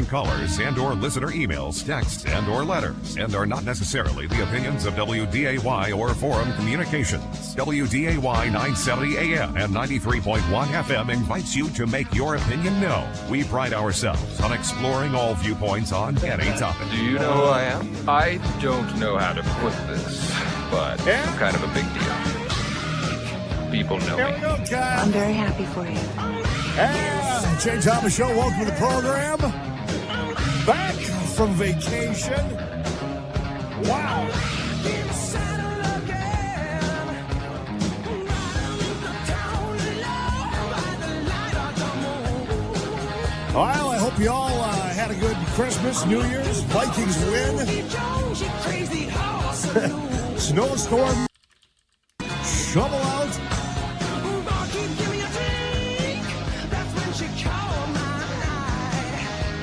Callers and or listener emails, texts, and or letters, and are not necessarily the opinions of WDAY or Forum Communications. WDAY 970 AM and 93.1 FM invites you to make your opinion known. We pride ourselves on exploring all viewpoints on any topic. Do you know who I am? I don't know how to put this, but I'm kind of a big deal. People know me. I'm very happy for you. Jay Thomas Show, welcome to the program. Back from vacation. Wow. Well, I hope you all had a good Christmas, New Year's. Vikings win. Snowstorm. Shovel out.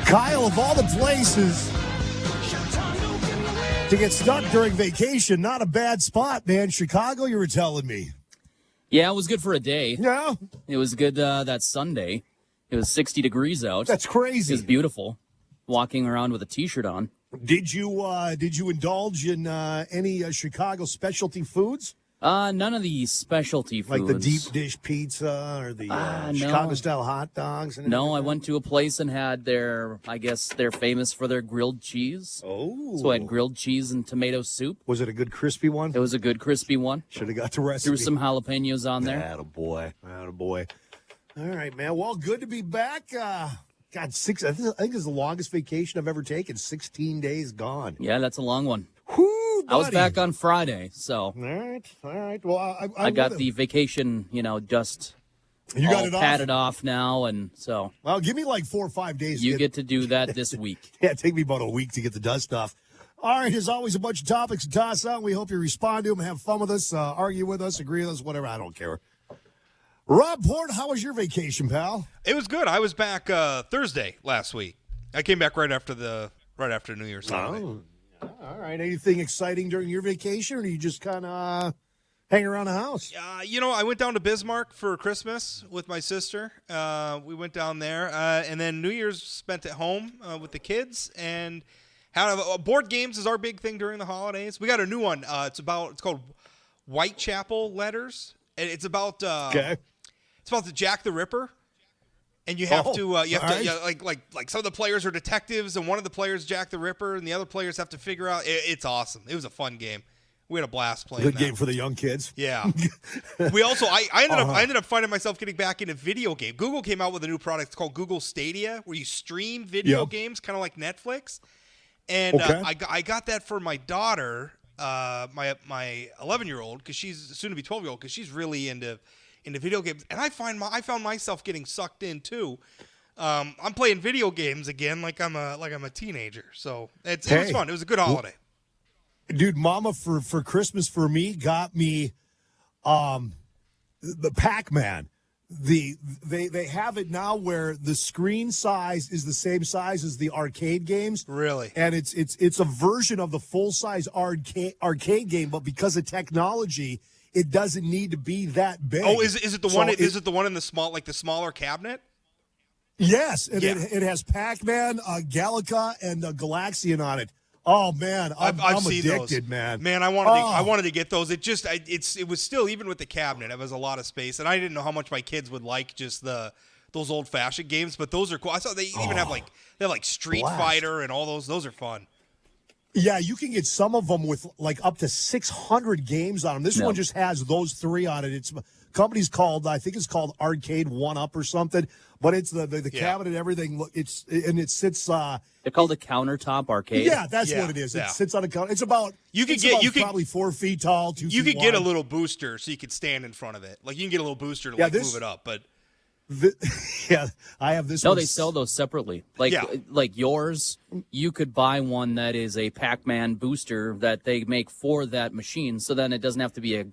Kyle, of all the places to get stuck during vacation, not a bad spot, man. Chicago, you were telling me. Yeah, it was good for a day. Yeah. It was good that Sunday. It was 60 degrees out. That's crazy. It was beautiful. Walking around with a T-shirt on. Did you indulge in any Chicago specialty foods? None of the specialty foods. Like the deep dish pizza or the Chicago-style hot dogs? No, I went to a place and had they're famous for their grilled cheese. Oh. So I had grilled cheese and tomato soup. Was it a good crispy one? It was a good crispy one. Should have got the recipe. Threw some jalapenos on there. Attaboy. All right, man. Well, good to be back. God, I think it's the longest vacation I've ever taken. 16 days gone. Yeah, that's a long one. Whoo, buddy. I was back on Friday, so. All right. Well, I got the vacation, just you got it padded off now, and so. Well, give me like 4 or 5 days. You get to do that this week. Yeah, take me about a week to get the dust off. All right, as always, a bunch of topics to toss out. We hope you respond to them, have fun with us, argue with us, agree with us, whatever. I don't care. Rob Port, how was your vacation, pal? It was good. I was back Thursday last week. I came back right after New Year's holiday. Oh, all right. Anything exciting during your vacation, or do you just kind of hang around the house? I went down to Bismarck for Christmas with my sister. We went down there, and then New Year's spent at home with the kids. And board games is our big thing during the holidays. We got a new one. It's called Whitechapel Letters, and it's about It's about the Jack the Ripper, and you have to like some of the players are detectives, and one of the players Jack the Ripper, and the other players have to figure out. It's awesome. It was a fun game. We had a blast playing. Good game for the young kids. Yeah. We also I ended up finding myself getting back into video game. Google came out with a new product. It's called Google Stadia, where you stream video games, kind of like Netflix. And I got that for my daughter, my 11-year-old, because she's soon to be 12-year-old, because she's really into video games, and I found myself getting sucked in too. I'm playing video games again, like I'm a teenager. So it was fun. It was a good holiday. Dude, Mama for Christmas for me got me, the Pac-Man. They have it now where the screen size is the same size as the arcade games. Really? And it's a version of the full size arcade game, but because of technology, it doesn't need to be that big. Oh, is it the one? Is it the one in the smaller cabinet? Yes, and it has Pac-Man, Galaga, and Galaxian on it. Oh man, I'm seen addicted, those. man. I wanted to get those. It was still, even with the cabinet, it was a lot of space, and I didn't know how much my kids would like just those old fashioned games. But those are cool. I saw they even have Street Fighter and all those. Those are fun. Yeah, you can get some of them with like up to 600 games on them. This one just has those three on it. It's company's called, I think it's called Arcade One Up or something. But it's the cabinet and everything. It sits. They're called a countertop arcade. Yeah, that's what it is. It sits on a counter. It's about probably 4 feet tall, 2 feet wide. You could get a little booster so you could stand in front of it. Like you can get a little booster to move it up, but. I have this. No, they sell those separately. Like yours, you could buy one that is a Pac-Man booster that they make for that machine. So then it doesn't have to be a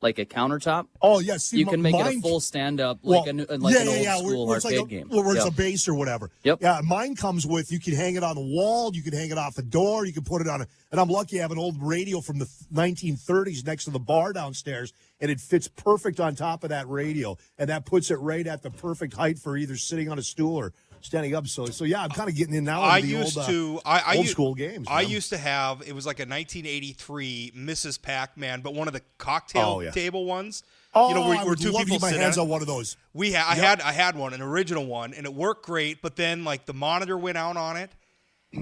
countertop. Oh yes, you can make it a full stand-up an old school arcade game. Where it's a base or whatever. Yep. Yeah, mine comes with, you can hang it on the wall, you can hang it off the door, you can put it on and I'm lucky I have an old radio from the 1930s next to the bar downstairs, and it fits perfect on top of that radio, and that puts it right at the perfect height for either sitting on a stool standing up. So yeah, I'm kind of getting in now. I Into the used old, to old school games. I man. used to have, it was like a 1983 Mrs. Pac-Man, but one of the cocktail table ones. Oh, you know, I where would two love to people get my sit hands at it. on one of those. I had one, an original one, and it worked great. But then like the monitor went out on it,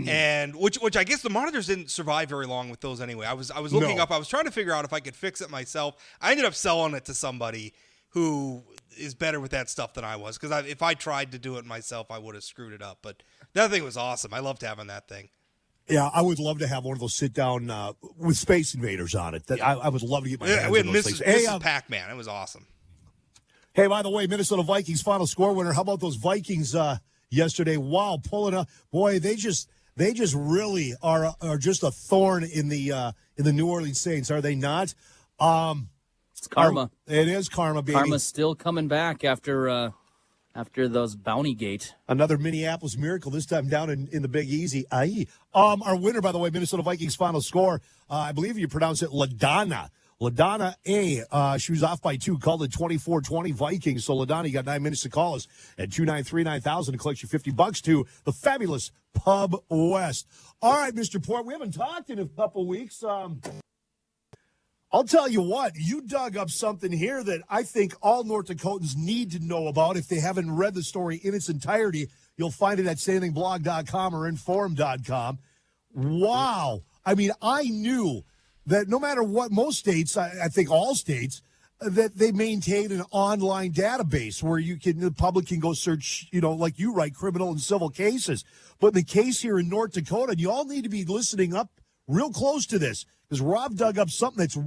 and which I guess the monitors didn't survive very long with those anyway. I was looking up. I was trying to figure out if I could fix it myself. I ended up selling it to somebody who is better with that stuff than I was, because if I tried to do it myself, I would have screwed it up. But that thing was awesome. I loved having that thing. Yeah, I would love to have one of those sit down with Space Invaders on it. I would love to get my hands We on had those things. Mrs. Pac-Man. It was awesome. Hey, by the way, Minnesota Vikings final score winner. How about those Vikings yesterday? Wow, pulling up. Boy, they just really are just a thorn in the New Orleans Saints, are they not? It's karma. It is karma, baby. Karma's still coming back after those Bounty Gate. Another Minneapolis miracle, this time down in the Big Easy. Our winner, by the way, Minnesota Vikings final score, I believe you pronounce it LaDonna. LaDonna A. She was off by 2, called it 24-20 Vikings. So LaDonna, you got 9 minutes to call us at 293-9000 to collect you $50 to the fabulous Pub West. All right, Mr. Port, we haven't talked in a couple weeks. I'll tell you what, you dug up something here that I think all North Dakotans need to know about. If they haven't read the story in its entirety, you'll find it at sayanythingblog.com or inform.com. Wow. I mean, I knew that no matter what, most states, I think all states, that they maintain an online database where the public can go search, like you write, criminal and civil cases. But in the case here in North Dakota, you all need to be listening up real close to this, because Rob dug up something that's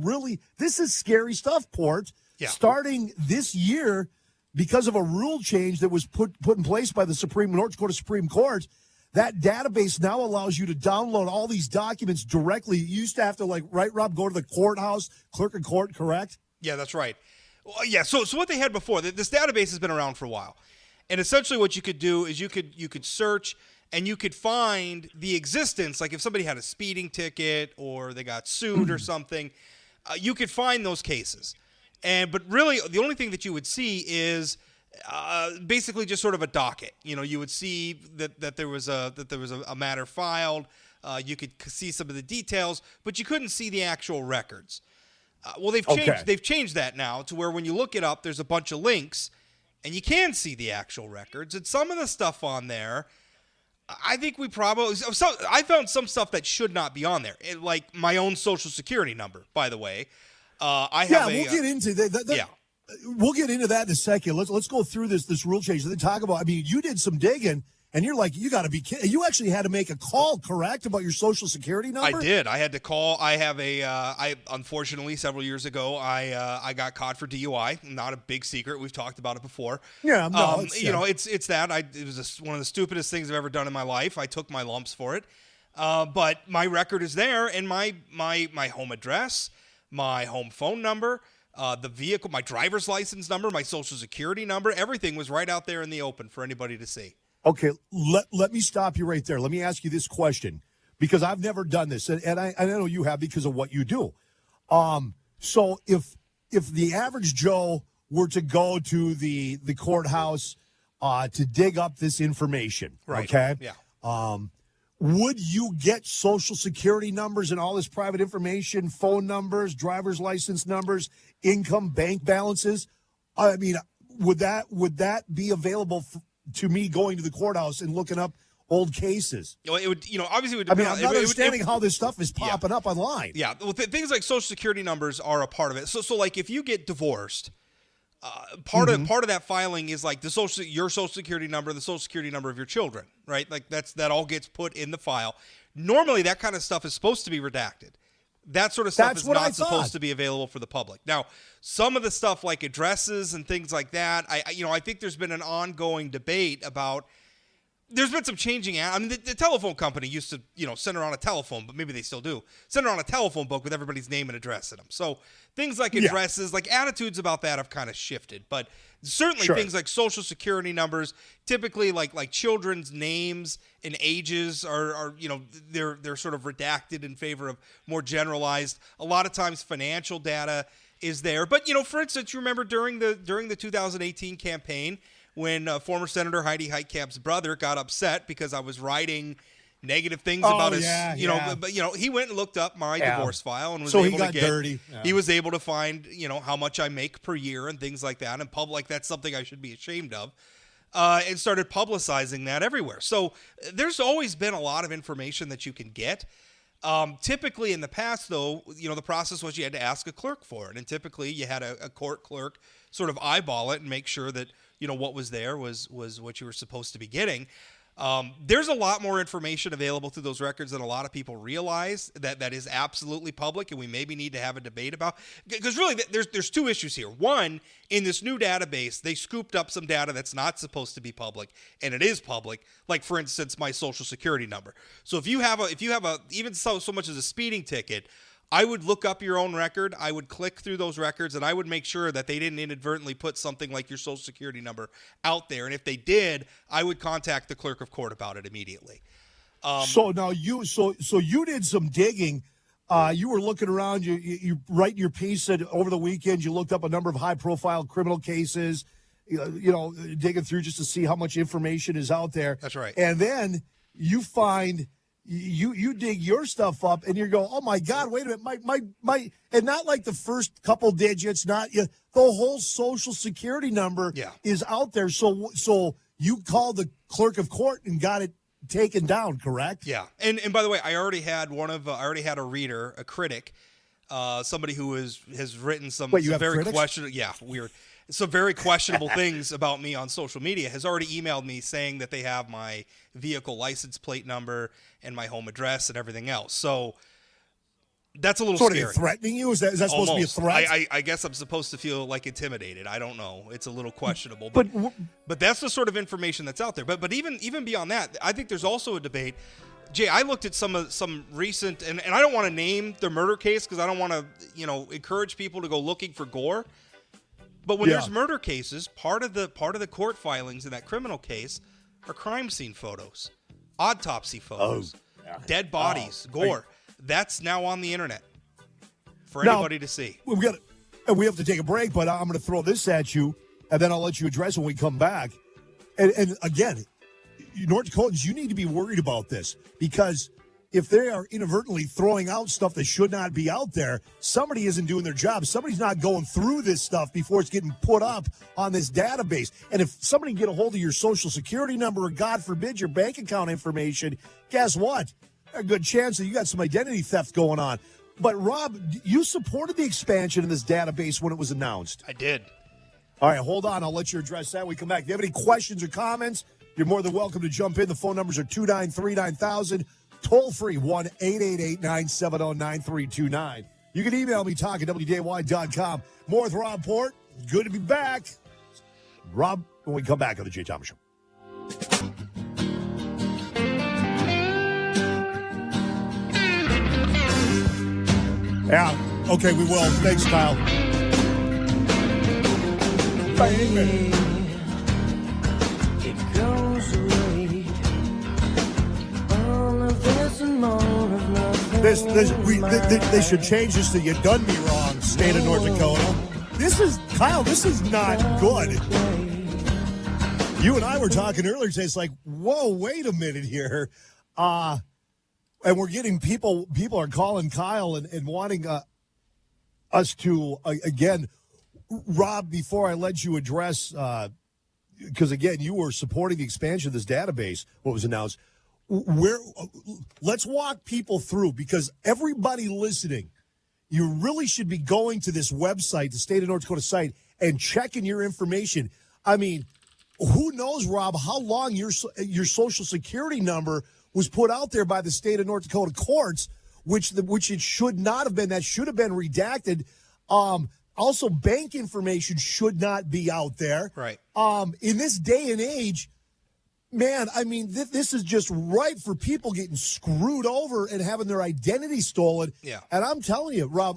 this is scary stuff, Port. Yeah. Starting this year, because of a rule change that was put in place by the North Dakota Supreme Court, that database now allows you to download all these documents directly. You used to have to, right, Rob, go to the courthouse, clerk of court, correct? Yeah, that's right. Well, yeah, so what they had before, this database has been around for a while. And essentially what you could do is you could search and you could find the existence, like if somebody had a speeding ticket or they got sued or something, you could find those cases. But really, the only thing that you would see is basically just sort of a docket. You would see that there was a matter filed. You could see some of the details, but you couldn't see the actual records. Well, they've changed that now to where when you look it up, there's a bunch of links, and you can see the actual records. And some of the stuff on there, I think I found some stuff that should not be on there, like my own Social Security number, by the way. We'll get into that. We'll get into that in a second. Let's go through this rule change and then talk about. I mean, you did some digging, and you're like, you got to be kidding. You actually had to make a call, correct, about your Social Security number? I did. I had to call. I have unfortunately, several years ago, I got caught for DUI. Not a big secret. We've talked about it before. Yeah, no, it's that. It was one of the stupidest things I've ever done in my life. I took my lumps for it, but my record is there, and my home address, my home phone number, the vehicle, my driver's license number, my Social Security number, everything was right out there in the open for anybody to see. Okay, let me stop you right there. Let me ask you this question, because I've never done this, and I know you have because of what you do. So if the average Joe were to go to the courthouse to dig up this information, right? Okay, yeah. Would you get Social Security numbers and all this private information, phone numbers, driver's license numbers, income, bank balances? I mean, would that be available to me going to the courthouse and looking up old cases? It would, obviously, it would I depend mean, I'm not understanding how this stuff is popping up online. Yeah, well, things like Social Security numbers are a part of it. So like if you get divorced, part of that filing is like your Social Security number, the Social Security number of your children, right? Like that all gets put in the file. Normally, that kind of stuff is supposed to be redacted. That sort of stuff is not supposed to be available for the public. Now, some of the stuff like addresses and things like that, I think there's been an ongoing debate about. There's been some changing. I mean, the telephone company used to, send around a telephone, but maybe they still do. Send around a telephone book with everybody's name and address in them. So things like addresses, like attitudes about that have kind of shifted. But certainly things like Social Security numbers, typically like children's names and ages are they're sort of redacted in favor of more generalized. A lot of times financial data is there. But, for instance, you remember during the 2018 campaign, when former Senator Heidi Heitkamp's brother got upset because I was writing negative things about his, but he went and looked up my divorce file and was able to get dirty. Yeah. He was able to find, how much I make per year and things like that. And public, that's something I should be ashamed of. And started publicizing that everywhere. So there's always been a lot of information that you can get. Typically in the past, though, the process was you had to ask a clerk for it. And typically you had a court clerk sort of eyeball it and make sure that, what was there was what you were supposed to be getting. There's a lot more information available through those records than a lot of people realize that is absolutely public, and we maybe need to have a debate about, because really there's two issues here. One, in this new database, they scooped up some data that's not supposed to be public, and it is public. Like, for instance, my social security number. So if you have a even so much as a speeding ticket, I would look up your own record, I would click through those records, and I would make sure that they didn't inadvertently put something like your social security number out there. And if they did, I would contact the clerk of court about it immediately. So now you did some digging. You were looking around, you write your piece that over the weekend you looked up a number of high-profile criminal cases, digging through just to see how much information is out there. That's right. And then you find... You dig your stuff up and you go, oh my God, wait a minute, my and not like the first couple digits, not the whole social security number is out there. So you called the clerk of court and got it taken down, correct? Yeah. And by the way, I already had a reader, a critic, somebody who has written some very questionable, weird. Some very questionable things about me on social media, has already emailed me saying that they have my vehicle license plate number and my home address and everything else. So that's a little scary. Are they threatening you? Is that supposed to be a threat? I guess I'm supposed to feel like intimidated. I don't know. It's a little questionable. But that's the sort of information that's out there. But even beyond that, I think there's also a debate. Jay, I looked at some recent, and I don't want to name the murder case because I don't want to encourage people to go looking for gore. But when there's murder cases, part of the court filings in that criminal case are crime scene photos, autopsy photos, dead bodies, gore. That's now on the internet for anybody to see. We have to take a break, but I'm going to throw this at you, and then I'll let you address it when we come back. And again, North Dakotans, you need to be worried about this, because if they are inadvertently throwing out stuff that should not be out there, somebody isn't doing their job. Somebody's not going through this stuff before it's getting put up on this database. And if somebody can get a hold of your social security number or, God forbid, your bank account information, guess what? A good chance that you got some identity theft going on. But, Rob, you supported the expansion of this database when it was announced. I did. All right, hold on. I'll let you address that when we come back. If you have any questions or comments, you're more than welcome to jump in. The phone numbers are 293-9000. Toll free, 1-888-970-9329. You can email me, talk at WDAY.com. More with Rob Port. Good to be back. Rob, when we come back on the Jay Thomas Show. Yeah, okay, we will. Thanks, Kyle. Baby. It goes away. They should change this to "You Done Me Wrong," state of North Dakota. This is, Kyle, this is not good. You and I were talking earlier today. It's like, whoa, wait a minute here. And we're getting people are calling Kyle and wanting us to, again, Rob, before I let you address, because, again, you were supporting the expansion of this database, what was announced. Let's walk people through, because everybody listening, you really should be going to this website, the state of North Dakota site, and checking your information. I mean, who knows, Rob, how long your social security number was put out there by the state of North Dakota courts, which it should not have been. That should have been redacted. Also, bank information should not be out there. Right. In this day and age, man, I mean, this is just ripe for people getting screwed over and having their identity stolen. Yeah. And I'm telling you, Rob,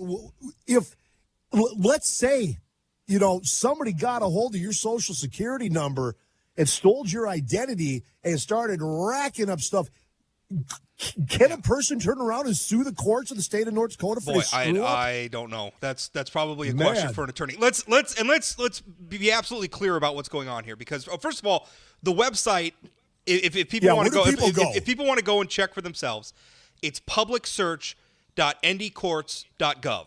let's say, somebody got a hold of your social security number and stole your identity and started racking up stuff. Can a person turn around and sue the courts of the state of North Dakota for this? I don't know. That's probably a question for an attorney. Let's be absolutely clear about what's going on here, because first of all, the website, if people want to go, if people want to go and check for themselves, it's publicsearch.ndcourts.gov.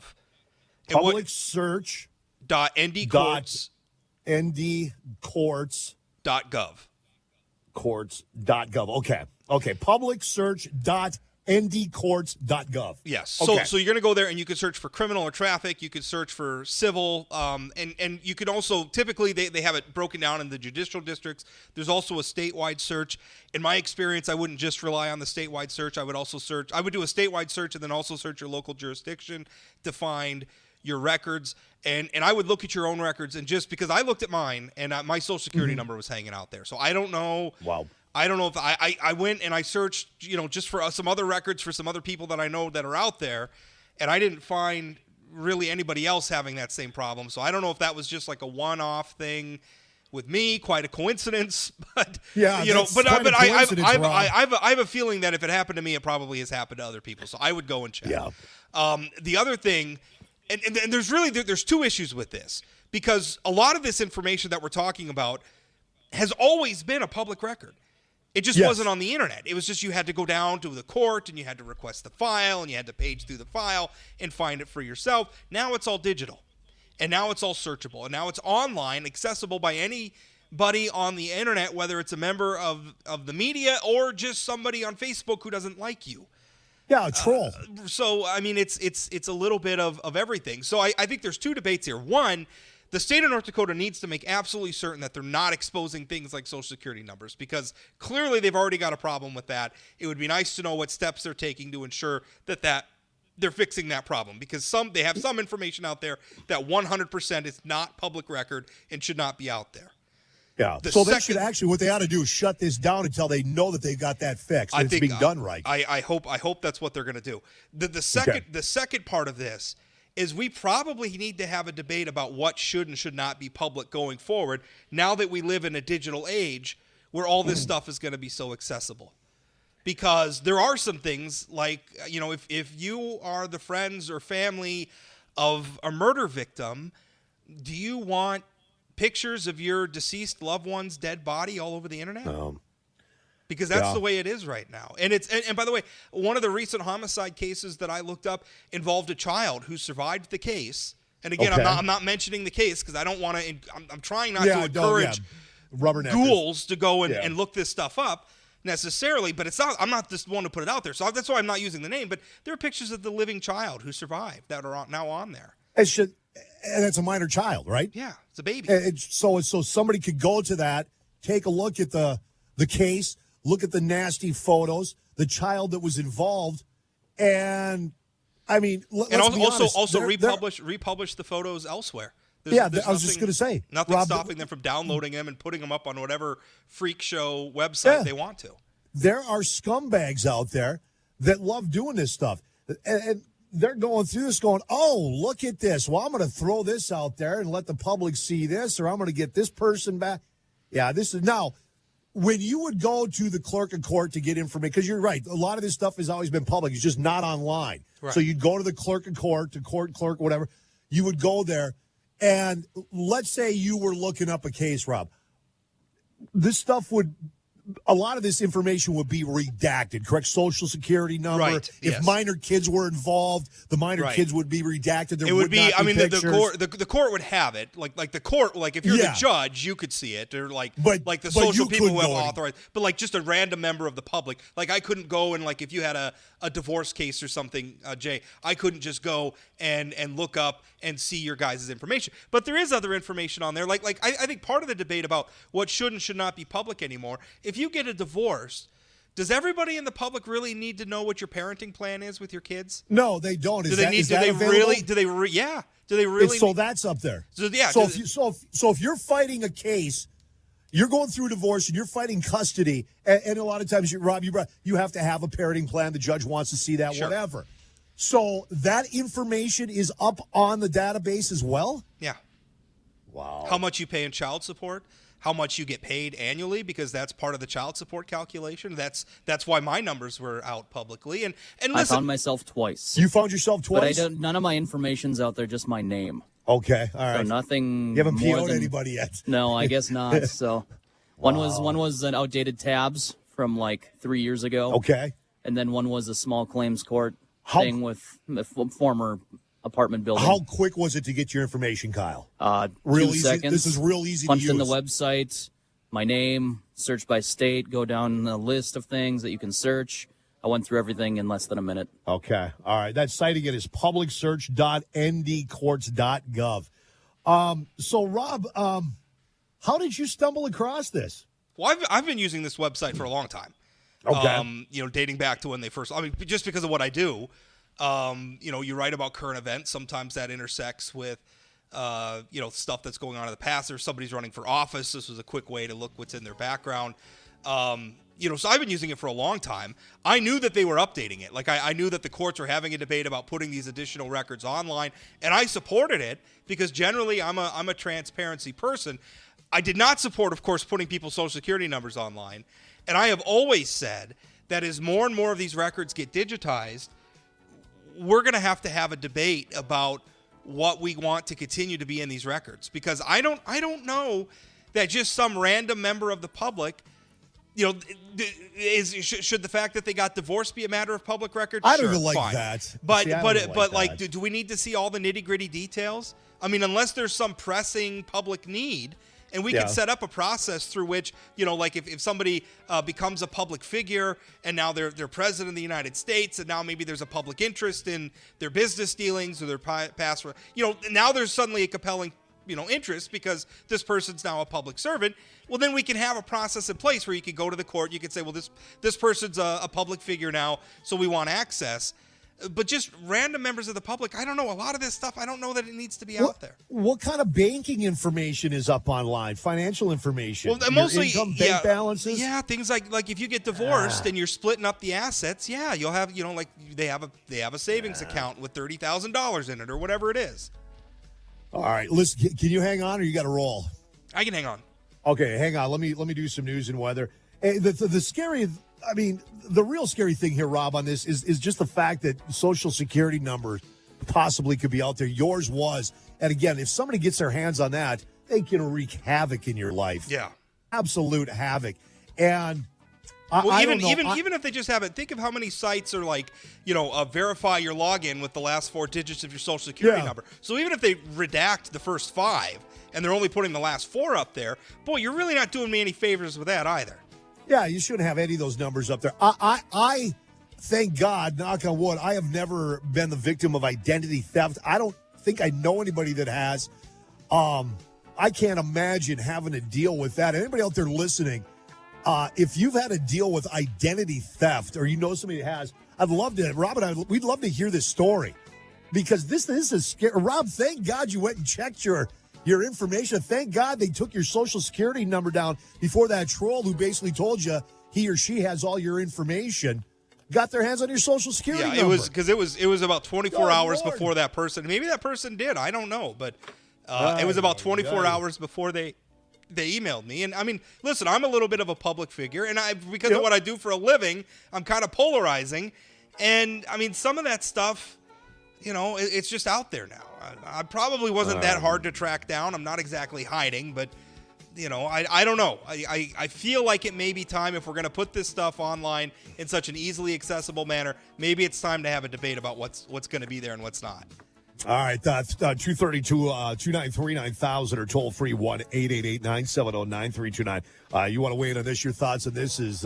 Publicsearch.ndcourts.gov. Courts.gov. Okay. Publicsearch.ndcourts.gov. Yes. Okay. So you're going to go there and you can search for criminal or traffic. You can search for civil. And you can also, typically they have it broken down in the judicial districts. There's also a statewide search. In my experience, I wouldn't just rely on the statewide search. I would do a statewide search and then also search your local jurisdiction to find your records. And I would look at your own records, and just because I looked at mine and my social security number was hanging out there. So I don't know. Wow. I don't know if I went and I searched, just for some other records for some other people that I know that are out there, and I didn't find really anybody else having that same problem. So I don't know if that was just like a one-off thing with me, quite a coincidence. But yeah, I have a feeling that if it happened to me, it probably has happened to other people. So I would go and check. Yeah. The other thing, and there's two issues with this, because a lot of this information that we're talking about has always been a public record. It just wasn't on the internet. It was just you had to go down to the court and you had to request the file and you had to page through the file and find it for yourself. Now it's all digital, and now it's all searchable, and now it's online, accessible by anybody on the internet, whether it's a member of the media or just somebody on Facebook who doesn't like you. Yeah, a troll. So I mean, it's a little bit of everything. So I think there's two debates here. One, the state of North Dakota needs to make absolutely certain that they're not exposing things like Social Security numbers, because clearly they've already got a problem with that. It would be nice to know what steps they're taking to ensure that they're fixing that problem, because they have some information out there that 100% is not public record and should not be out there. Yeah. They should actually, what they ought to do is shut this down until they know that they've got that fixed. And it's being done right. I hope that's what they're going to do. The second part of this is we probably need to have a debate about what should and should not be public going forward, now that we live in a digital age where all this stuff is going to be so accessible. Because there are some things like, if you are the friends or family of a murder victim, do you want pictures of your deceased loved one's dead body all over the internet? Because that's the way it is right now. And and by the way, one of the recent homicide cases that I looked up involved a child who survived the case. And again, I'm not mentioning the case because I don't want to. I'm trying not to encourage ghouls to go and look this stuff up necessarily. But it's not. I'm not just one to put it out there. So that's why I'm not using the name. But there are pictures of the living child who survived that are now on there. And it's a minor child, right? Yeah, it's a baby. So somebody could go to that, take a look at the case, look at the nasty photos, the child that was involved, and I mean, also republish the photos elsewhere. I was just going to say, nothing stopping them from downloading them and putting them up on whatever freak show website they want to. There are scumbags out there that love doing this stuff, and they're going through this going, oh, look at this. Well, I'm going to throw this out there and let the public see this, or I'm going to get this person back. Yeah, this is now. When you would go to the clerk of court to get information, because you're right, a lot of this stuff has always been public. It's just not online. Right. So you'd go to the clerk of court, to court clerk, whatever. You would go there, and let's say you were looking up a case, Rob. This stuff a lot of this information would be redacted, correct? Social security number. Right. If minor kids were involved, the minor kids would be redacted. It would be. I mean, the court would have it. Like the court. Like if you're the judge, you could see it, or like the social people who have authorized. But like just a random member of the public. Like I couldn't go and like if you had a divorce case or something, Jay, I couldn't just go and look up and see your guys' information. But there is other information on there. Like I think part of the debate about what should and should not be public anymore. If you get a divorce, does everybody in the public really need to know what your parenting plan is with your kids? No, they don't. Do they really? So that's up there. So if you're fighting a case, you're going through divorce and you're fighting custody, and a lot of times, Rob, you have to have a parenting plan. The judge wants to see that, whatever. So that information is up on the database as well? Yeah. Wow. How much you pay in child support? how much you get paid annually, because that's part of the child support calculation. That's why my numbers were out publicly. And listen, I found myself twice. You found yourself twice? But none of my information's out there, just my name. Okay, all right. So nothing. You haven't more PO'd than, anybody yet. No, I guess not. So one was an outdated tabs from like 3 years ago. Okay. And then one was a small claims court thing with the former apartment building. How quick was it to get your information, Kyle? Real 2 easy. seconds. This is real easy Punched to use. in the website, my name, search by state, go down the list of things that you can search. I went through everything in less than a minute. Okay. All right. That site again is publicsearch.ndcourts.gov. So, Rob, how did you stumble across this? Well, I've been using this website for a long time. Okay. Dating back to when they first, just because of what I do, you write about current events. Sometimes that intersects with, stuff that's going on in the past. Or somebody's running for office. This was a quick way to look what's in their background. So I've been using it for a long time. I knew that they were updating it. Like I knew that the courts were having a debate about putting these additional records online, and I supported it because generally I'm a transparency person. I did not support, of course, putting people's Social Security numbers online. And I have always said that as more and more of these records get digitized, we're going to have a debate about what we want to continue to be in these records. Because I don't know that just some random member of the public, should the fact that they got divorced be a matter of public record? I don't Sure, even like fine. that. But See, I don't like that. do we need to see all the nitty-gritty details? I mean, unless there's some pressing public need. And we could set up a process through which, like if somebody becomes a public figure and now they're president of the United States, and now maybe there's a public interest in their business dealings or their past, now there's suddenly a compelling, interest because this person's now a public servant. Well, then we can have a process in place where you could go to the court. You could say, well, this person's a public figure now, so we want access. But just random members of the public, I don't know. A lot of this stuff, I don't know that it needs to be out there. What kind of banking information is up online? Financial information? Well, mostly income, bank balances? Yeah, things like if you get divorced and you're splitting up the assets, you'll have, they have a savings account with $30,000 in it or whatever it is. All right, listen, can you hang on or you got to roll? I can hang on. Okay, hang on. Let me do some news and weather. Hey, the scary, the real scary thing here, Rob, on this is just the fact that Social Security numbers possibly could be out there. Yours was. And again, if somebody gets their hands on that, they can wreak havoc in your life. Yeah. Absolute havoc. And even if they just have it, think of how many sites are like, verify your login with the last 4 digits of your Social Security number. So even if they redact the first 5 and they're only putting the last 4 up there, boy, you're really not doing me any favors with that either. Yeah, you shouldn't have any of those numbers up there. I thank God, knock on wood, I have never been the victim of identity theft. I don't think I know anybody that has. I can't imagine having to deal with that. Anybody out there listening, if you've had to deal with identity theft or you know somebody that has, I'd love to, Rob and I, we'd love to hear this story because this is scary. Rob, thank God you went and checked your information. Thank God they took your Social Security number down before that troll who basically told you he or she has all your information got their hands on your Social Security number. Yeah, it was because it was about 24 hours before that person. Maybe that person did. I don't know, but it was about 24 hours before they emailed me. And I mean, listen, I'm a little bit of a public figure, and because of what I do for a living, I'm kind of polarizing. And I mean, some of that stuff, it's just out there now. I probably wasn't that hard to track down. I'm not exactly hiding, but, I don't know. I feel like it may be time, if we're going to put this stuff online in such an easily accessible manner, maybe it's time to have a debate about what's going to be there and what's not. All right, that's 232-293-9000 or toll free 1-888-970-9329. You want to weigh in on this? Your thoughts on this? Is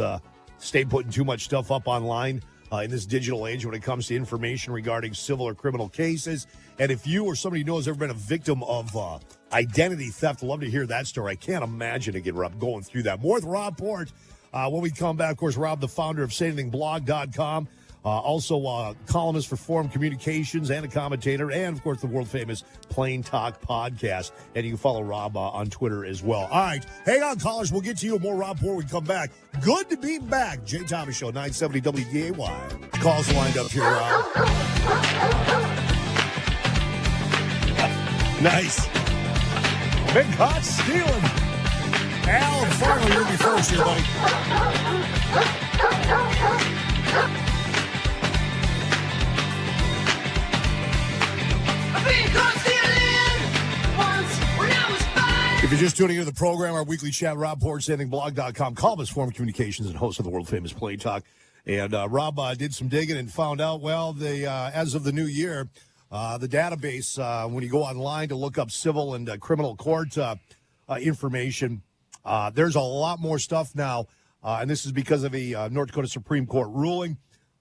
state putting too much stuff up online in this digital age when it comes to information regarding civil or criminal cases? And if you or somebody you know has ever been a victim of identity theft, I'd love to hear that story. I can't imagine again, Rob, going through that. More with Rob Port when we come back. Of course, Rob, the founder of SayAnythingBlog.com. Also columnist for Forum Communications and a commentator, and, of course, the world-famous Plain Talk podcast. And you can follow Rob on Twitter as well. All right. Hang on, callers. We'll get to you more Rob before we come back. Good to be back. Jay Thomas Show, 970 WDAY. Calls lined up here, Rob. Nice. Been caught stealing. Al and Fargo, you'll be first here, buddy. If you're just tuning into the program, our weekly chat, Rob Port, standingblog.com, columnist, Forum Communications, and host of the world-famous Play Talk. And Rob did some digging and found out, well, as of the new year, the database, when you go online to look up civil and criminal court information, there's a lot more stuff now, and this is because of a North Dakota Supreme Court ruling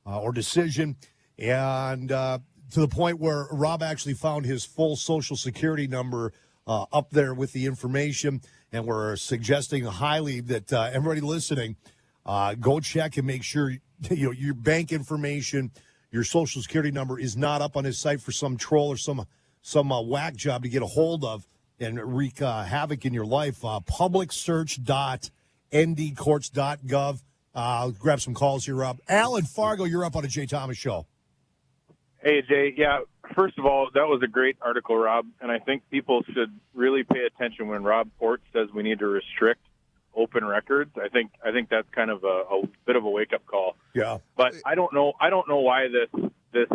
or decision, and to the point where Rob actually found his full Social Security number up there with the information, and we're suggesting highly that everybody listening go check and make sure your bank information, your Social Security number is not up on his site for some troll or some whack job to get a hold of and wreak havoc in your life. Publicsearch.ndcourts.gov. I'll grab some calls here, Rob. Alan Fargo, you're up on a Jay Thomas show. Hey, Jay. Yeah, first of all, that was a great article, Rob, and I think people should really pay attention when Rob Port says we need to restrict open records. I think that's kind of a bit of a wake-up call. Yeah. But I don't know why this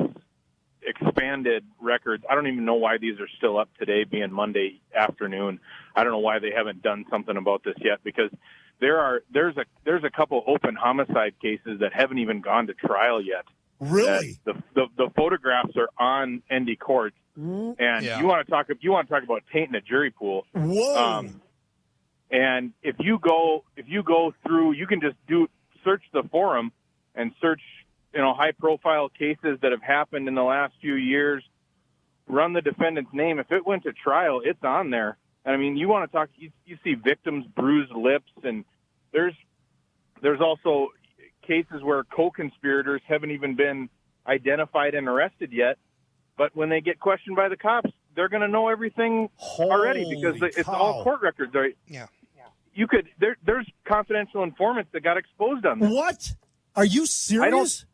expanded records, I don't even know why these are still up today, being Monday afternoon. I don't know why they haven't done something about this yet, because there's a couple open homicide cases that haven't even gone to trial yet. Really? The photographs are on ND Courts, and Yeah. you want to talk about tainting a jury pool. Whoa! And if you go through, you can just search the forum and search high profile cases that have happened in the last few years. Run the defendant's name. If it went to trial, it's on there. And I mean, you want to talk? You see victims' bruised lips, and there's also cases where co-conspirators haven't even been identified and arrested yet, but when they get questioned by the cops, they're going to know everything already because it's all court records, right? Yeah. There's confidential informants that got exposed on this. What? Are you serious?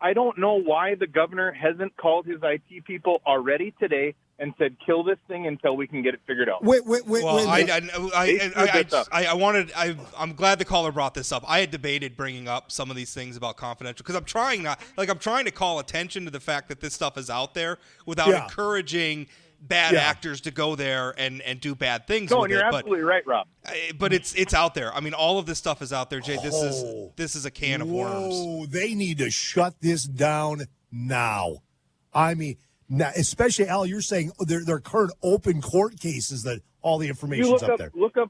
I don't know why the governor hasn't called his IT people already today and said, kill this thing until we can get it figured out. Well, I'm glad the caller brought this up. I had debated bringing up some of these things about confidential because I'm trying to call attention to the fact that this stuff is out there without encouraging bad actors to go there and do bad things. No, and you're absolutely right, Rob. But it's out there. I mean, all of this stuff is out there, Jay. This is a can of worms. Whoa, they need to shut this down now. I mean, now, especially Al, you're saying there are current open court cases that all the information's up there. Look up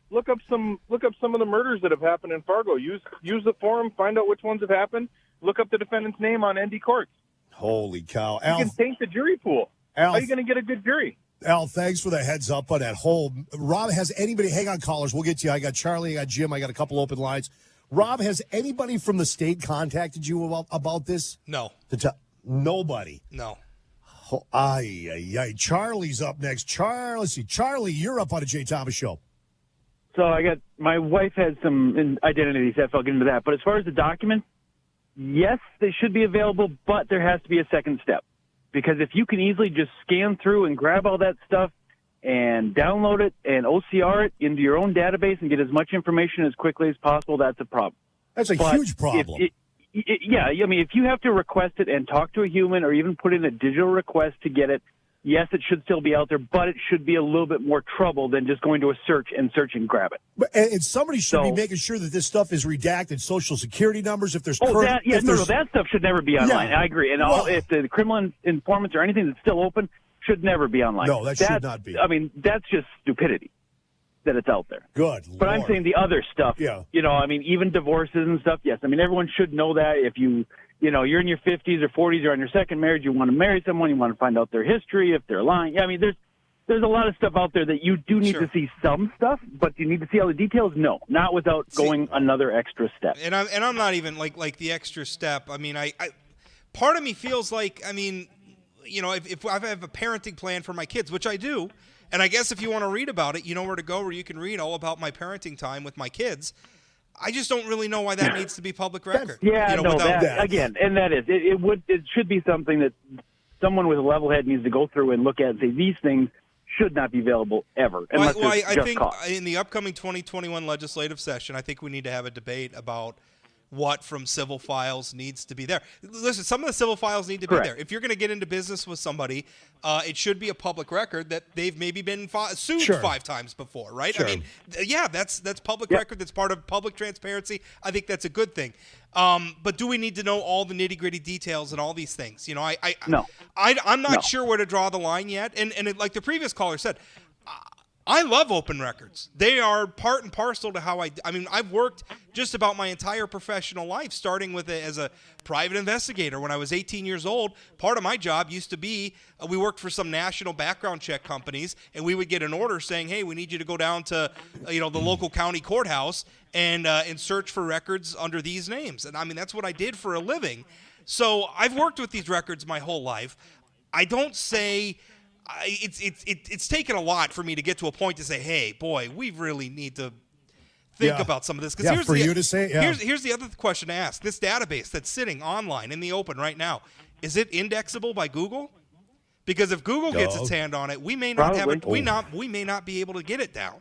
some of the murders that have happened in Fargo. Use the forum, find out which ones have happened. Look up the defendant's name on ND Courts. Holy cow, Al! You can taint the jury pool. Al, how are you going to get a good jury? Al, thanks for the heads up on that whole. Rob, has anybody? Hang on, callers. We'll get to you. I got Charlie. I got Jim. I got a couple open lines. Rob, has anybody from the state contacted you about this? No. Nobody. No. Oh, Charlie's up next. Charlie, you're up on a Jay Thomas show. So my wife has some identity theft. I'll get into that. But as far as the documents, yes, they should be available, but there has to be a second step. Because if you can easily just scan through and grab all that stuff and download it and OCR it into your own database and get as much information as quickly as possible, that's a problem. That's a huge problem. Yeah, I mean, if you have to request it and talk to a human or even put in a digital request to get it, yes, it should still be out there, but it should be a little bit more trouble than just going to a search and grab it. And somebody should be making sure that this stuff is redacted, Social Security numbers, if there's that stuff should never be online. Yeah. I agree. And if the criminal informants or anything that's still open should never be online. No, that should not be. I mean, that's just stupidity that it's out there. Good But Lord. I'm saying the other stuff, I mean, even divorces and stuff, yes. I mean, everyone should know that if you're in your 50s or 40s or on your second marriage, you want to marry someone, you want to find out their history, if they're lying. I mean, there's a lot of stuff out there that you do need to see some stuff, but do you need to see all the details? No, not without going another extra step. And I'm not even like the extra step. I mean, I part of me feels like, I mean, if I have a parenting plan for my kids, which I do, and I guess if you want to read about it, you know where to go where you can read all about my parenting time with my kids. I just don't really know why that needs to be public record. Again, and that is it should be something that someone with a level head needs to go through and look at and say these things should not be available ever unless Well, there's I just think cause. in the upcoming 2021 legislative session, I think we need to have a debate about what from civil files needs to be there. Listen, some of the civil files need to Correct. be there. If you're going to get into business with somebody, it should be a public record that they've maybe been sued Sure. 5 times before, right? Sure. I mean, yeah, that's public Yep. record. That's part of public transparency. I think that's a good thing. But do we need to know all the nitty-gritty details and all these things? You know, No. I'm not No. sure where to draw the line yet. And like the previous caller said, I love open records. They are part and parcel to how I mean, I've worked just about my entire professional life, starting with it as a private investigator. When I was 18 years old, part of my job used to be we worked for some national background check companies, and we would get an order saying, "Hey, we need you to go down to the local county courthouse and search for records under these names." And I mean, that's what I did for a living. So I've worked with these records my whole life. I don't say. It's taken a lot for me to get to a point to say, hey, boy, we really need to think about some of this. Yeah, for you to say, yeah. Here's the other question to ask. This database that's sitting online in the open right now, is it indexable by Google? Because if Google gets its hand on it, we may not have it. We may not be able to get it down.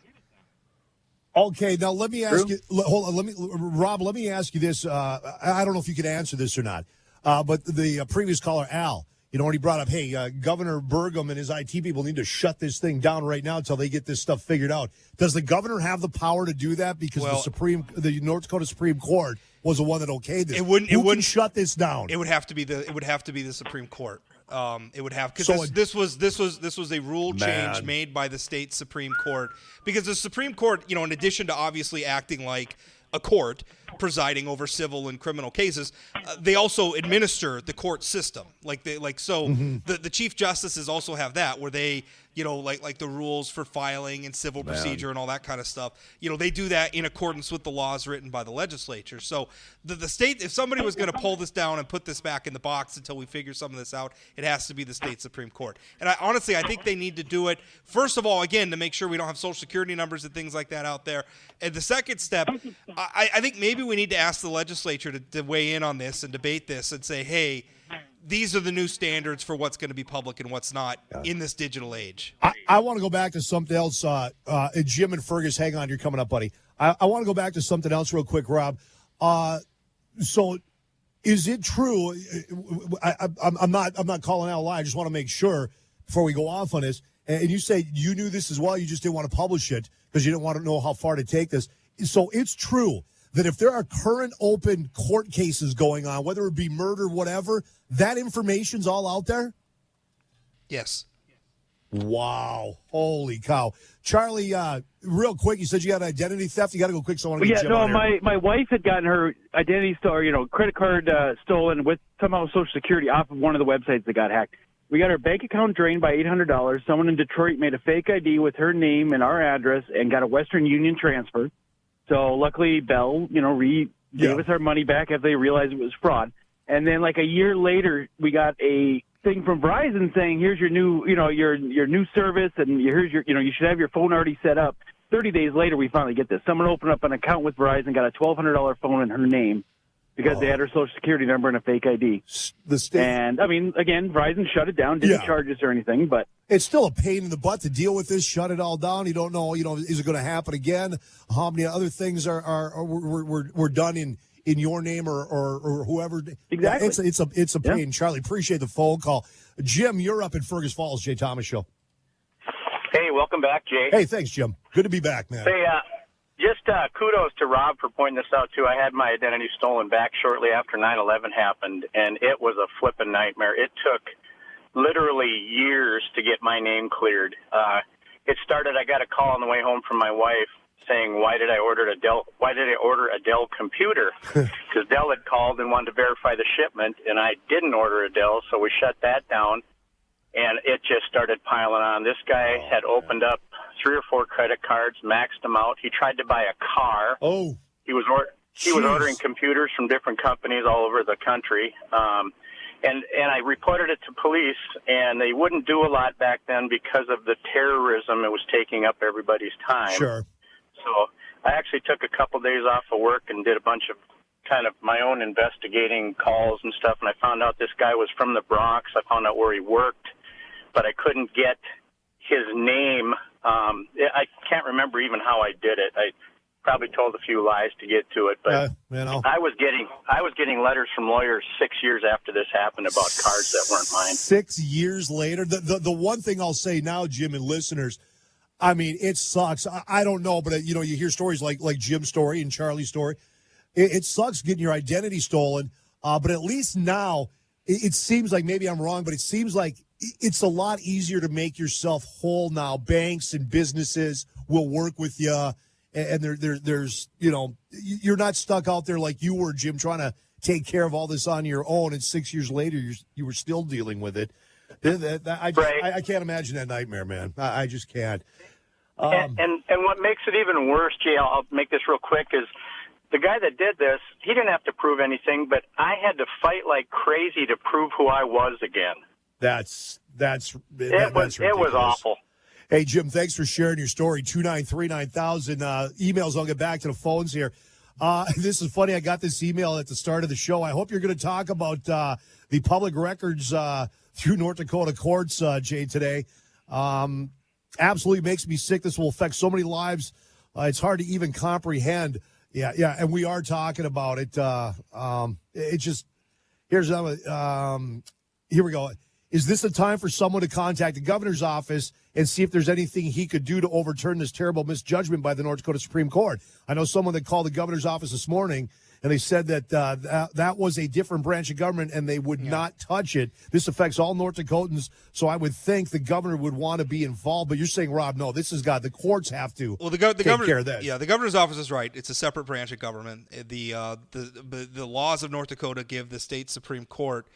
Okay, now let me ask you. Hold on, Rob. Let me ask you this. I don't know if you can answer this or not, but the previous caller, Al. When he brought up, hey, Governor Burgum and his IT people need to shut this thing down right now until they get this stuff figured out. Does the governor have the power to do that? Because the North Dakota Supreme Court was the one that okayed this. Who can shut this down? It would have to be the Supreme Court. It would have because this was a rule change made by the state Supreme Court, because the Supreme Court, in addition to obviously acting like a court presiding over civil and criminal cases, they also administer the court system. The chief justices also have that, where they, like the rules for filing and civil procedure and all that kind of stuff. They do that in accordance with the laws written by the legislature. So the state, if somebody was going to pull this down and put this back in the box until we figure some of this out, it has to be the state Supreme Court. And I think they need to do it, first of all, again, to make sure we don't have social security numbers and things like that out there. And the second step, I think maybe we need to ask the legislature to weigh in on this and debate this and say, hey, these are the new standards for what's going to be public and what's not in this digital age. I want to go back to something else. Jim and Fergus, hang on, you're coming up, buddy. I want to go back to something else real quick, Rob. So is it true? I'm not calling out a lie. I just want to make sure before we go off on this. And you say you knew this as well. You just didn't want to publish it because you didn't want to know how far to take this. So it's true that if there are current open court cases going on, whether it be murder, whatever, that information's all out there? Yes. Wow. Holy cow. Charlie, real quick, you said you got identity theft. You got to go quick, so I want to get Jim on here. My wife had gotten her identity stolen, credit card stolen with somehow Social Security off of one of the websites that got hacked. We got her bank account drained by $800. Someone in Detroit made a fake ID with her name and our address and got a Western Union transfer. So luckily, Bell, gave us our money back after they realized it was fraud. And then, like a year later, we got a thing from Verizon saying, "Here's your new, your new service, and here's your, you should have your phone already set up." 30 days later, we finally get this. Someone opened up an account with Verizon, got a $1,200 phone in her name because they had her Social Security number and a fake ID. The state. And I mean, again, Verizon shut it down, didn't charge us or anything, but it's still a pain in the butt to deal with this. Shut it all down. You don't know, is it going to happen again? How many other things were done in your name or whoever? Exactly. It's a pain. Charlie, appreciate the phone call. Jim, you're up in Fergus Falls, Jay Thomas Show. Hey, welcome back, Jay. Hey, thanks, Jim. Good to be back, man. Hey, just kudos to Rob for pointing this out, too. I had my identity stolen back shortly after 9/11 happened, and it was a flipping nightmare. It took literally years to get my name cleared. It started, I got a call on the way home from my wife saying, why did I order a Dell computer? Because Dell had called and wanted to verify the shipment, and I didn't order a Dell, so we shut that down, and it just started piling on. This guy had opened up 3 or 4 credit cards, maxed them out. He tried to buy a car. Oh. He was ordering computers from different companies all over the country. And I reported it to police, and they wouldn't do a lot back then because of the terrorism. It was taking up everybody's time. Sure. So I actually took a couple days off of work and did a bunch of kind of my own investigating calls and stuff, and I found out this guy was from the Bronx. I found out where he worked, but I couldn't get his name. I can't remember even how I did it. I probably told a few lies to get to it, but I was getting letters from lawyers 6 years after this happened about cars that weren't mine. 6 years later. The one thing I'll say now, Jim and listeners, I mean, it sucks. I don't know, but you hear stories like Jim's story and Charlie's story. It sucks getting your identity stolen, but at least now it seems like, maybe I'm wrong, but it seems like it's a lot easier to make yourself whole now. Banks and businesses will work with you. And there's you're not stuck out there like you were, Jim, trying to take care of all this on your own. And 6 years later, you were still dealing with it. I can't imagine that nightmare, man. I just can't. And what makes it even worse, Jay, I'll make this real quick, is the guy that did this, he didn't have to prove anything, but I had to fight like crazy to prove who I was again. It was awful. Hey, Jim, thanks for sharing your story. 293-9000. Emails, I'll get back to the phones here. This is funny. I got this email at the start of the show. I hope you're going to talk about the public records through North Dakota courts, Jay, today. Absolutely makes me sick. This will affect so many lives. It's hard to even comprehend. Yeah, and we are talking about it. It just, here's another, here we go. Is this a time for someone to contact the governor's office and see if there's anything he could do to overturn this terrible misjudgment by the North Dakota Supreme Court? I know someone that called the governor's office this morning, and they said that that was a different branch of government, and they would not touch it. This affects all North Dakotans, so I would think the governor would want to be involved. But you're saying, Rob, no, this has got, the courts have to take care of this. Yeah, the governor's office is right. It's a separate branch of government. The laws of North Dakota give the state Supreme Court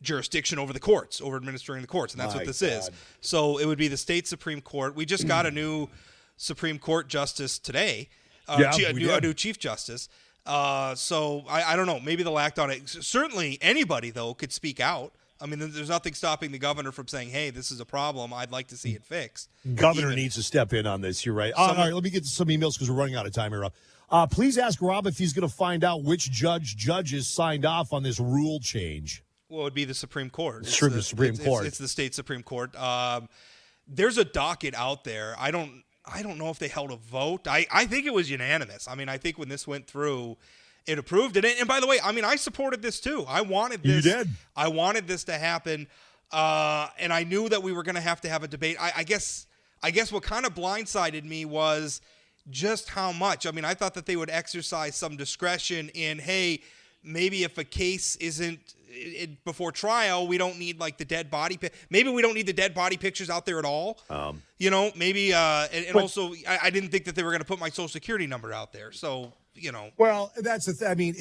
jurisdiction over the courts, over administering the courts, and that's what this is. So it would be the state Supreme Court. We just got a new Supreme Court justice today, a new chief justice. So I don't know. Maybe they'll act on it. Certainly anybody, though, could speak out. I mean, there's nothing stopping the governor from saying, hey, this is a problem. I'd like to see it fixed. Governor needs to step in on this. You're right. All right, let me get to some emails because we're running out of time here, Rob. Please ask Rob if he's going to find out which judges signed off on this rule change. Well, it would be the Supreme Court. It's the Supreme Court. It's the state Supreme Court. There's a docket out there. I don't know if they held a vote. I think it was unanimous. I mean, I think when this went through, it approved it. And by the way, I mean, I supported this too. I wanted this. You did. I wanted this to happen, and I knew that we were going to have a debate. I guess what kind of blindsided me was just how much. I mean, I thought that they would exercise some discretion in, hey, maybe if a case isn't before trial, we don't need like the dead body. Maybe we don't need the dead body pictures out there at all. Maybe. Also, I didn't think that they were going to put my social security number out there. So, Well, that's the thing. I mean,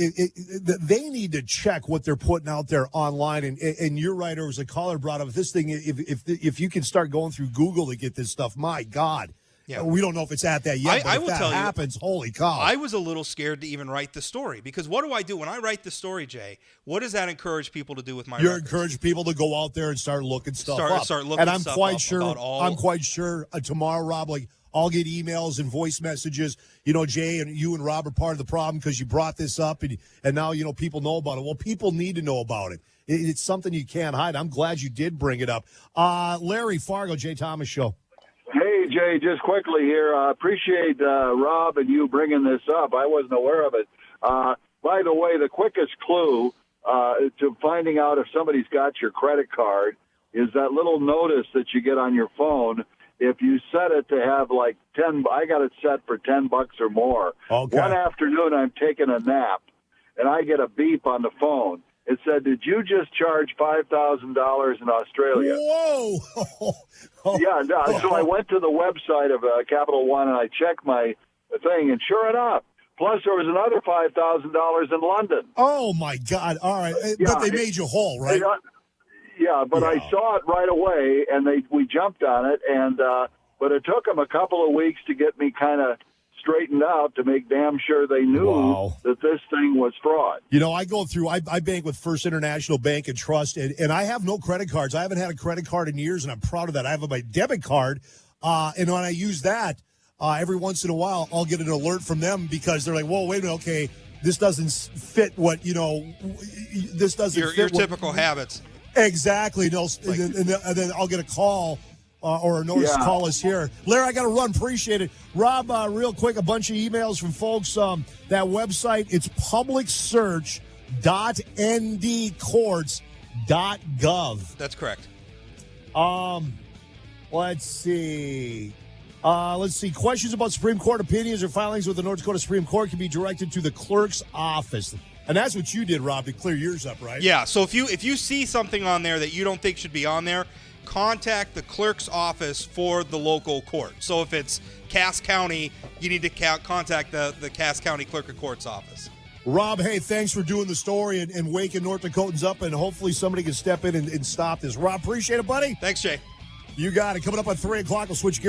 they need to check what they're putting out there online. And you're right. There was a caller brought up this thing. If you can start going through Google to get this stuff, my God. Yeah. We don't know if it's at that yet, but if that happens, holy cow. I was a little scared to even write the story because what do I do? When I write the story, Jay, what does that encourage people to do with my records? Encourage people to go out there and start looking stuff up. Start looking and I'm stuff quite up sure, about all... I'm quite sure tomorrow, Rob, I'll get emails and voice messages. Jay, and you and Rob are part of the problem because you brought this up, and now, people know about it. Well, people need to know about it. It's something you can't hide. I'm glad you did bring it up. Larry, Fargo, Jay Thomas Show. Hey, Jay, just quickly here. I appreciate Rob and you bringing this up. I wasn't aware of it. By the way, the quickest clue to finding out if somebody's got your credit card is that little notice that you get on your phone. If you set it to have like 10, I got it set for $10 or more. Okay. One afternoon, I'm taking a nap, and I get a beep on the phone. It said, "Did you just charge $5,000 in Australia?" Whoa! Yeah, so I went to the website of Capital One and I checked my thing, and sure enough, plus there was another $5,000 in London. Oh my God! All right, but they made you whole, right? I saw it right away, and we jumped on it, and but it took them a couple of weeks to get me kind of straightened out to make damn sure they knew that this thing was fraud. I go through, I bank with First International Bank and Trust, and I have no credit cards. I haven't had a credit card in years, and I'm proud of that. I have my debit card, and when I use that, every once in a while, I'll get an alert from them because they're like, whoa, wait a minute, okay, this doesn't fit what, this doesn't fit your typical habits. Exactly. And then I'll get a call or Norris call us here. Larry, I got to run. Appreciate it. Rob, real quick, a bunch of emails from folks. That website, it's publicsearch.ndcourts.gov. That's correct. Let's see. Questions about Supreme Court opinions or filings with the North Dakota Supreme Court can be directed to the clerk's office. And that's what you did, Rob, to clear yours up, right? Yeah, so if you see something on there that you don't think should be on there, contact the clerk's office for the local court. So if it's Cass County, you need to contact the Cass County Clerk of Court's office. Rob, hey, thanks for doing the story and waking North Dakotans up, and hopefully somebody can step in and stop this. Rob, appreciate it, buddy. Thanks, Jay. You got it. Coming up at 3 o'clock, we'll switch gears.